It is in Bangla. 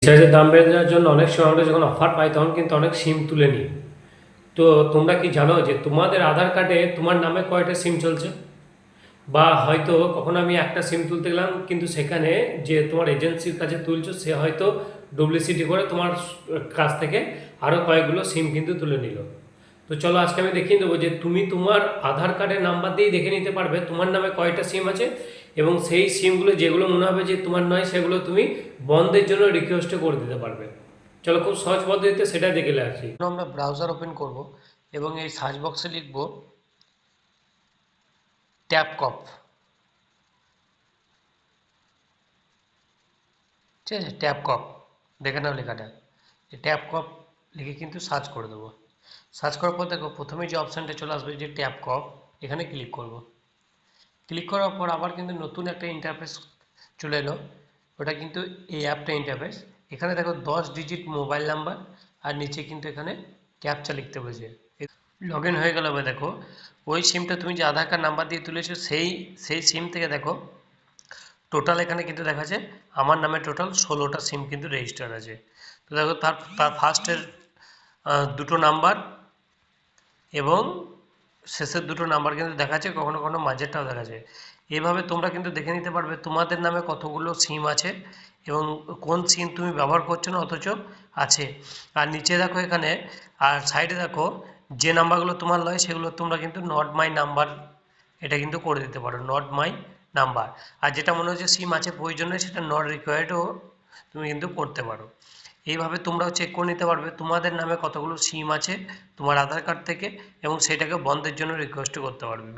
রিচার্জের দাম বেড়ে যাওয়ার জন্য অনেক সময় আমরা যখন অফার পাই তখন কিন্তু অনেক সিম তুলে নিই। তো তোমরা কি জানো যে তোমাদের আধার কার্ডে তোমার নামে কয়টা সিম চলছে? বা হয়তো কখনো আমি একটা সিম তুলতে গেলাম, কিন্তু সেখানে যে তোমার এজেন্সির কাছে তুলছো সে হয়তো ডুপ্লিসিটি করে তোমার কাছ থেকে আরও কয়েকগুলো সিম কিন্তু তুলে নিল। তো চলো আজকে আমি দেখিয়ে দেবো যে তুমি তোমার আধার কার্ডের নাম্বার দিয়েই দেখে নিতে পারবে তোমার নামে কয়টা সিম আছে, এবং সেই সিমগুলো যেগুলো মনে হবে যে তোমার নয় সেগুলো তুমি বন্ধের জন্য রিকোয়েস্টও করে দিতে পারবে। চলো খুব সহজ পদ্ধতিতে সেটা দেখে আসি। আমরা ব্রাউজার ওপেন করব এবং এই সার্চ বক্সে লিখব ট্যাপকপ। ঠিক আছে, ট্যাপকপ দেখে নাও লেখাটা। এই ট্যাপকপ লিখে কিন্তু সার্চ করে দেবো। সার্চ করার পর দেখো প্রথমে যে অপশানটা চলে আসবে যে ট্যাপকপ, এখানে ক্লিক করব। ক্লিক করার পর আবার কিন্তু নতুন একটা ইন্টারফেস চলে এলো। ওটা কিন্তু এই অ্যাপটা ইন্টারফেস। এখানে দেখো 10 ডিজিট মোবাইল নাম্বার আর নিচে কিন্তু এখানে ক্যাপচা লিখতে বলেছে। লগ ইন হয়ে গেল। দেখো ওই সিমটা তুমি যে আধার কার্ড নাম্বার দিয়ে তুলেছো সেই সিম থেকে দেখো টোটাল এখানে কিন্তু দেখাচ্ছে আমার নামে টোটাল 16টা সিম কিন্তু রেজিস্টার আছে। তো দেখো তার তার ফার্স্টের দুটো নাম্বার এবং শেষের দুটো নাম্বার কিন্তু দেখাচ্ছে, কখনো কখনো মাঝেরটাও দেখাচ্ছে। এইভাবে তোমরা কিন্তু দেখে নিতে পারবে তোমাদের নামে কতগুলো সিম আছে এবং কোন সিম তুমি ব্যবহার করছো না অথচ আছে। আর নিচে দেখো এখানে, আর সাইডে দেখো যে নাম্বারগুলো তোমার নয় সেগুলো তোমরা কিন্তু নট মাই নাম্বার এটা কিন্তু করে দিতে পারো, নট মাই নাম্বার। আর যেটা মনে হচ্ছে সিম আছে প্রয়োজনে সেটা নট রিকোয়ার্ডও তুমি কিন্তু করতে পারো। এইভাবে তোমরাও চেক করে নিতে পারবে তোমাদের নামে কতগুলো সিম আছে তোমার আধার কার্ড থেকে, এবং সেটাকে বন্ধের জন্য রিকোয়েস্ট করতে পারবে।